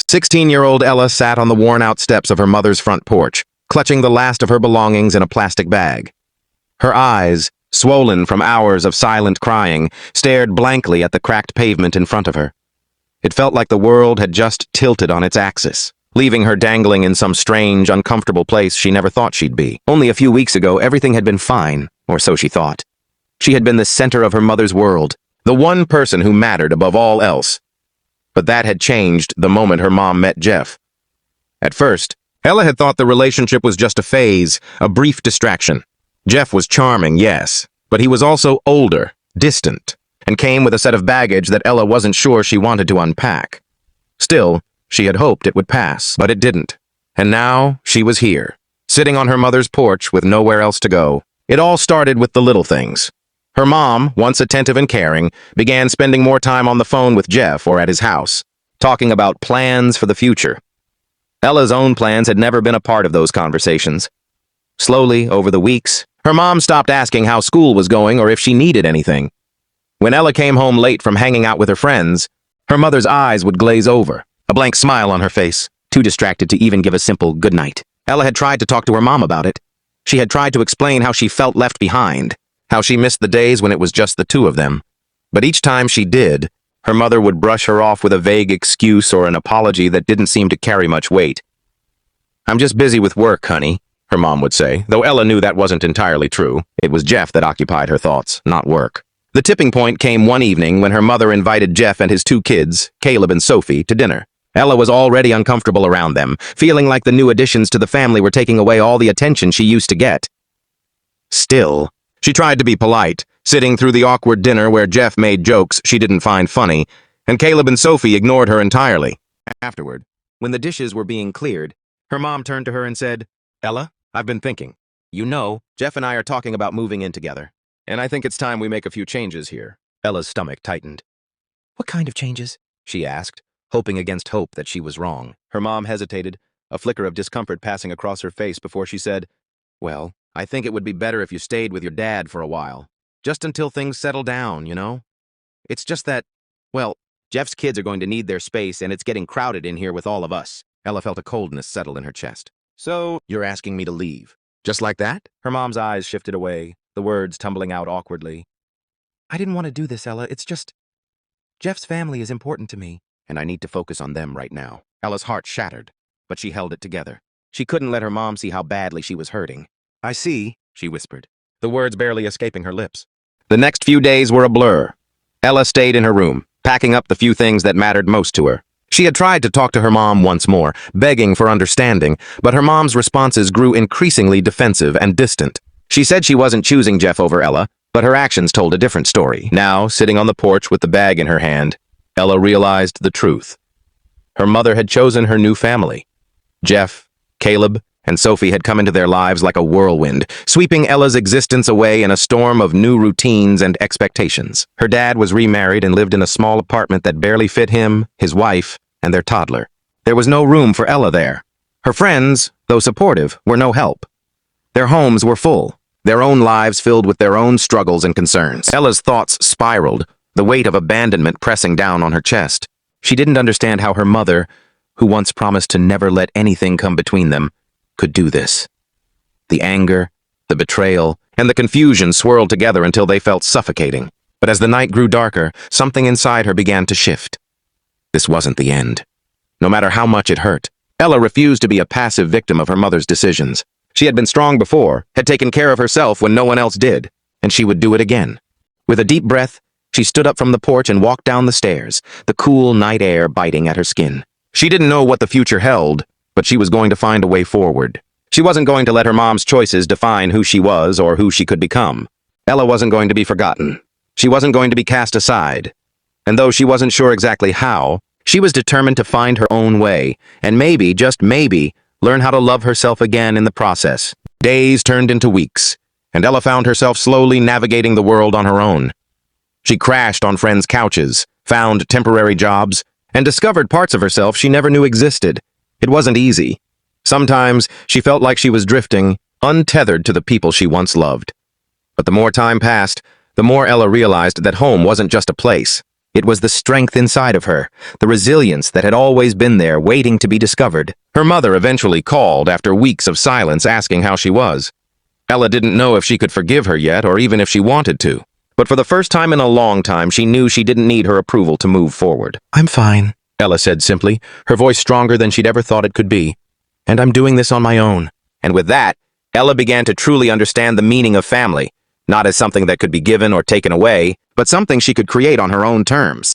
16-year-old Ella sat on the worn-out steps of her mother's front porch, clutching the last of her belongings in a plastic bag. Her eyes, swollen from hours of silent crying, stared blankly at the cracked pavement in front of her. It felt like the world had just tilted on its axis, leaving her dangling in some strange, uncomfortable place she never thought she'd be. Only a few weeks ago, everything had been fine, or so she thought. She had been the center of her mother's world, the one person who mattered above all else. But that had changed the moment her mom met Jeff. At first, Ella had thought the relationship was just a phase, a brief distraction. Jeff was charming, yes, but he was also older, distant, and came with a set of baggage that Ella wasn't sure she wanted to unpack. Still, she had hoped it would pass, but it didn't. And now, she was here, sitting on her mother's porch with nowhere else to go. It all started with the little things. Her mom, once attentive and caring, began spending more time on the phone with Jeff or at his house, talking about plans for the future. Ella's own plans had never been a part of those conversations. Slowly, over the weeks, her mom stopped asking how school was going or if she needed anything. When Ella came home late from hanging out with her friends, her mother's eyes would glaze over, a blank smile on her face, too distracted to even give a simple good night. Ella had tried to talk to her mom about it. She had tried to explain how she felt left behind, how she missed the days when it was just the two of them. But each time she did, her mother would brush her off with a vague excuse or an apology that didn't seem to carry much weight. "I'm just busy with work, honey," her mom would say, though Ella knew that wasn't entirely true. It was Jeff that occupied her thoughts, not work. The tipping point came one evening when her mother invited Jeff and his two kids, Caleb and Sophie, to dinner. Ella was already uncomfortable around them, feeling like the new additions to the family were taking away all the attention she used to get. Still, she tried to be polite, sitting through the awkward dinner where Jeff made jokes she didn't find funny, and Caleb and Sophie ignored her entirely. Afterward, when the dishes were being cleared, her mom turned to her and said, "Ella, I've been thinking. You know, Jeff and I are talking about moving in together, and I think it's time we make a few changes here." Ella's stomach tightened. "What kind of changes?" she asked, hoping against hope that she was wrong. Her mom hesitated, a flicker of discomfort passing across her face before she said, "Well, I think it would be better if you stayed with your dad for a while. Just until things settle down, you know? It's just that, well, Jeff's kids are going to need their space and it's getting crowded in here with all of us." Ella felt a coldness settle in her chest. "So, you're asking me to leave? Just like that?" Her mom's eyes shifted away, the words tumbling out awkwardly. "I didn't want to do this, Ella. It's just, Jeff's family is important to me, and I need to focus on them right now." Ella's heart shattered, but she held it together. She couldn't let her mom see how badly she was hurting. "I see," she whispered, the words barely escaping her lips. The next few days were a blur. Ella stayed in her room, packing up the few things that mattered most to her. She had tried to talk to her mom once more, begging for understanding, but her mom's responses grew increasingly defensive and distant. She said she wasn't choosing Jeff over Ella, but her actions told a different story. Now, sitting on the porch with the bag in her hand, Ella realized the truth. Her mother had chosen her new family. Jeff, Caleb, and Sophie had come into their lives like a whirlwind, sweeping Ella's existence away in a storm of new routines and expectations. Her dad was remarried and lived in a small apartment that barely fit him, his wife, and their toddler. There was no room for Ella there. Her friends, though supportive, were no help. Their homes were full, their own lives filled with their own struggles and concerns. Ella's thoughts spiraled, the weight of abandonment pressing down on her chest. She didn't understand how her mother, who once promised to never let anything come between them, could do this. The anger, the betrayal, and the confusion swirled together until they felt suffocating. But as the night grew darker, something inside her began to shift. This wasn't the end. No matter how much it hurt, Ella refused to be a passive victim of her mother's decisions. She had been strong before, had taken care of herself when no one else did, and she would do it again. With a deep breath, she stood up from the porch and walked down the stairs, the cool night air biting at her skin. She didn't know what the future held, but she was going to find a way forward. She wasn't going to let her mom's choices define who she was or who she could become. Ella wasn't going to be forgotten. She wasn't going to be cast aside. And though she wasn't sure exactly how, she was determined to find her own way, and maybe, just maybe, learn how to love herself again in the process. Days turned into weeks, and Ella found herself slowly navigating the world on her own. She crashed on friends' couches, found temporary jobs, and discovered parts of herself she never knew existed. It wasn't easy. Sometimes she felt like she was drifting, untethered to the people she once loved. But the more time passed, the more Ella realized that home wasn't just a place. It was the strength inside of her, the resilience that had always been there, waiting to be discovered. Her mother eventually called after weeks of silence, asking how she was. Ella didn't know if she could forgive her yet, or even if she wanted to. But for the first time in a long time, she knew she didn't need her approval to move forward. "I'm fine," Ella said simply, her voice stronger than she'd ever thought it could be. "And I'm doing this on my own." And with that, Ella began to truly understand the meaning of family, not as something that could be given or taken away, but something she could create on her own terms.